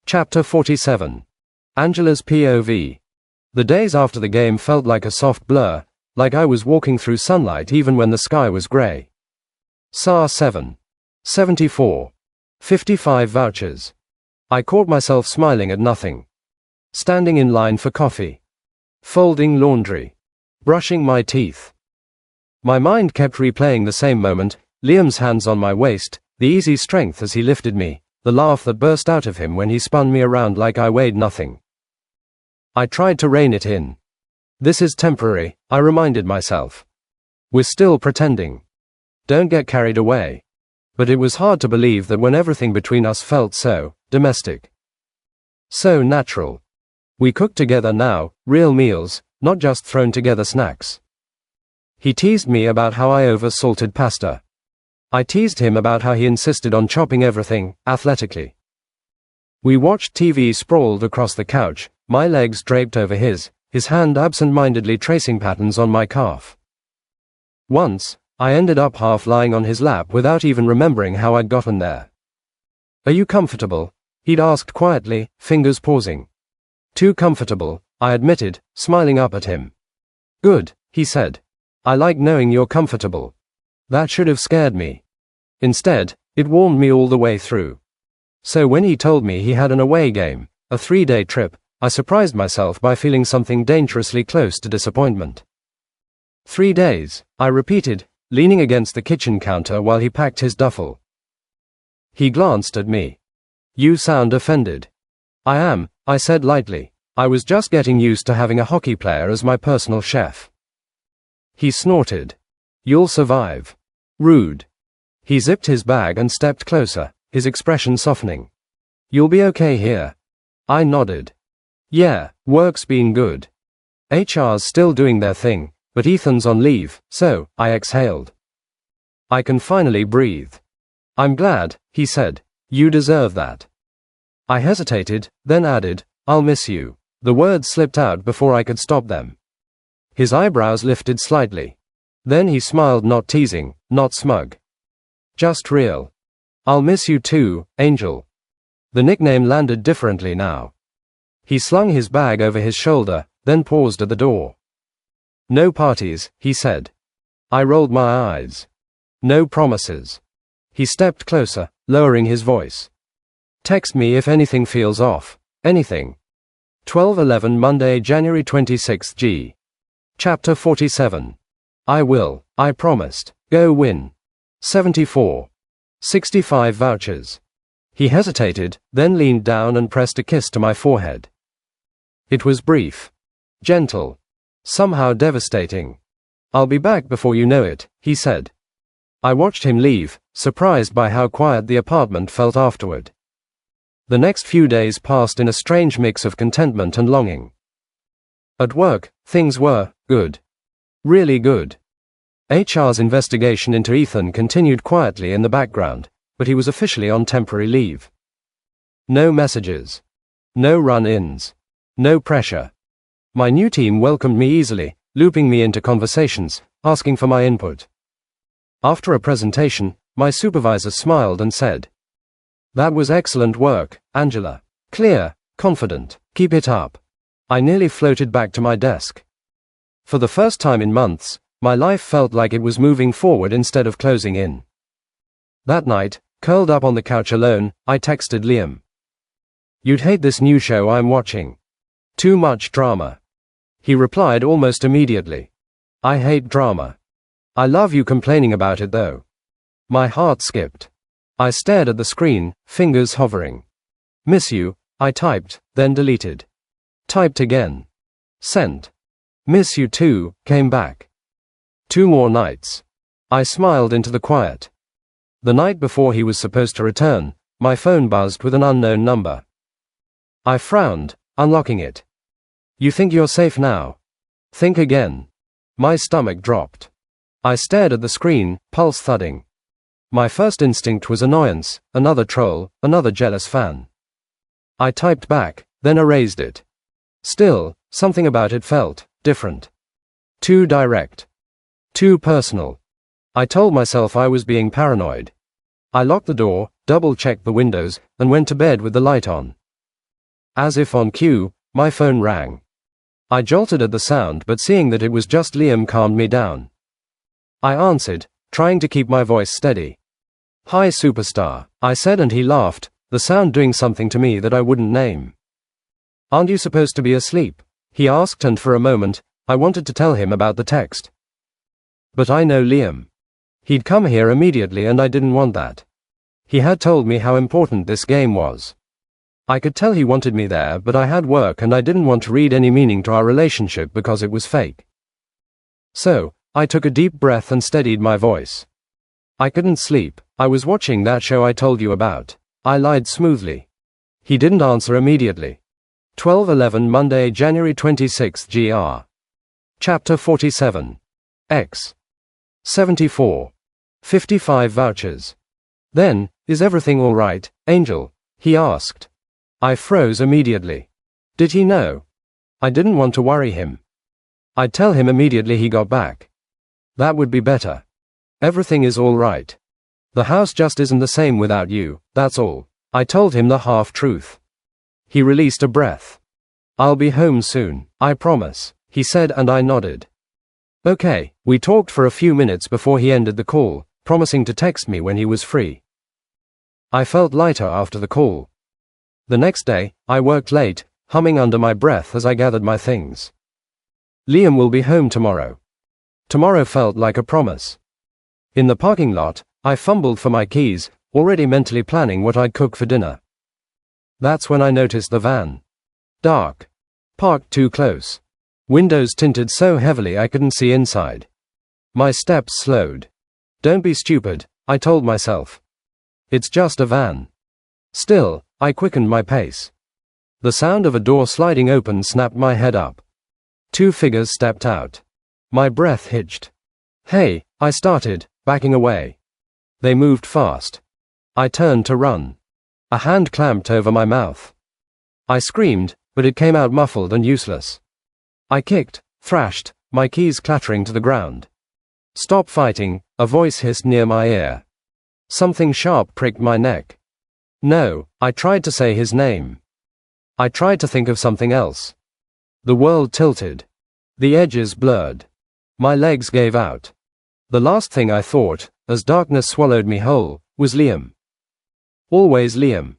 Chapter 47. Angela's POV. The days after the game felt like a soft blur, like I was walking through sunlight even when the sky was grey. SAR 7. 74. 55 vouchers. I caught myself smiling at nothing. Standing in line for coffee. Folding laundry. Brushing my teeth. My mind kept replaying the same moment, Liam's hands on my waist, the easy strength as he lifted me, the laugh that burst out of him when he spun me around like I weighed nothing. I tried to rein it in. This is temporary, I reminded myself. We're still pretending. Don't get carried away. But it was hard to believe that when everything between us felt so domestic. So natural. We cooked together now, real meals, not just thrown together snacks. He teased me about how I over-salted pasta. I teased him about how he insisted on chopping everything, athletically. We watched TV sprawled across the couch, my legs draped over his hand absent-mindedly tracing patterns on my calf. Once, I ended up half lying on his lap without even remembering how I'd gotten there. "Are you comfortable?" he'd asked quietly, fingers pausing. "Too comfortable," I admitted, smiling up at him. "Good," he said. "I like knowing you're comfortable." That should have scared me. Instead, it warmed me all the way through. So when he told me he had an away game, a 3-day trip, I surprised myself by feeling something dangerously close to disappointment. 3 days, I repeated, leaning against the kitchen counter while he packed his duffel. He glanced at me. "You sound offended." "I am," I said lightly. "I was just getting used to having a hockey player as my personal chef." He snorted. "You'll survive." Rude. He zipped his bag and stepped closer, his expression softening. "You'll be okay here." I nodded. "Yeah, work's been good. HR's still doing their thing, but Ethan's on leave, so," I exhaled. "I can finally breathe." "I'm glad," he said. "You deserve that." I hesitated, then added, "I'll miss you." The words slipped out before I could stop them. His eyebrows lifted slightly. Then he smiled, not teasing, not smug. Just real. "I'll miss you too, Angel." The nickname landed differently now. He slung his bag over his shoulder, then paused at the door. "No parties," he said. I rolled my eyes. "No promises." He stepped closer, lowering his voice. "Text me if anything feels off. Anything." 12/11 Monday, January 26 G. Chapter 47. I will, I promised. Go win. 74. 65 vouchers. He hesitated, then leaned down and pressed a kiss to my forehead. It was brief. Gentle. Somehow devastating. "I'll be back before you know it," he said. I watched him leave, surprised by how quiet the apartment felt afterward. The next few days passed in a strange mix of contentment and longing. At work, things were good. Really good. HR's investigation into Ethan continued quietly in the background, but he was officially on temporary leave. No messages. No run-ins. No pressure. My new team welcomed me easily, looping me into conversations, asking for my input. After a presentation, my supervisor smiled and said, "That was excellent work, Angela. Clear, confident, keep it up." I nearly floated back to my desk. For the first time in months, my life felt like it was moving forward instead of closing in. That night, curled up on the couch alone, I texted Liam. "You'd hate this new show I'm watching. Too much drama." He replied almost immediately. "I hate drama. I love you complaining about it though." My heart skipped. I stared at the screen, fingers hovering. "Miss you," I typed, then deleted. Typed again. Sent. "Miss you too," came back. 2 more nights. I smiled into the quiet. The night before he was supposed to return, my phone buzzed with an unknown number. I frowned, unlocking it. "You think you're safe now?" "Think again." My stomach dropped. I stared at the screen, pulse thudding. My first instinct was annoyance, another troll, another jealous fan. I typed back, then erased it. Still, something about it felt different. Too direct. Too personal. I told myself I was being paranoid. I locked the door, double-checked the windows, and went to bed with the light on. As if on cue, my phone rang. I jolted at the sound, but seeing that it was just Liam calmed me down. I answered, trying to keep my voice steady. "Hi, superstar," I said, and he laughed, the sound doing something to me that I wouldn't name. "Aren't you supposed to be asleep?" he asked, and for a moment, I wanted to tell him about the text. But I know Liam. He'd come here immediately, and I didn't want that. He had told me how important this game was. I could tell he wanted me there, but I had work and I didn't want to read any meaning to our relationship because it was fake. So, I took a deep breath and steadied my voice. "I couldn't sleep. I was watching that show I told you about." I lied smoothly. He didn't answer immediately. 12:11 Monday, January 26 gr. Chapter 47. X. 74. 55 vouchers. "Then, is everything all right, Angel?" he asked. I froze immediately. Did he know? I didn't want to worry him. I'd tell him immediately he got back. That would be better. "Everything is all right. The house just isn't the same without you, that's all." I told him the half-truth. He released a breath. "I'll be home soon, I promise," he said, and I nodded. Okay, we talked for a few minutes before he ended the call, promising to text me when he was free. I felt lighter after the call. The next day, I worked late, humming under my breath as I gathered my things. Liam will be home tomorrow. Tomorrow felt like a promise. In the parking lot, I fumbled for my keys, already mentally planning what I'd cook for dinner. That's when I noticed the van. Dark. Parked too close. Windows tinted so heavily I couldn't see inside. My steps slowed. Don't be stupid, I told myself. It's just a van. Still, I quickened my pace. The sound of a door sliding open snapped my head up. Two figures stepped out. My breath hitched. "Hey," I started, backing away. They moved fast. I turned to run. A hand clamped over my mouth. I screamed, but it came out muffled and useless. I kicked, thrashed, my keys clattering to the ground. "Stop fighting," a voice hissed near my ear. Something sharp pricked my neck. No, I tried to say his name. I tried to think of something else. The world tilted. The edges blurred. My legs gave out. The last thing I thought, as darkness swallowed me whole, was Liam. Always Liam.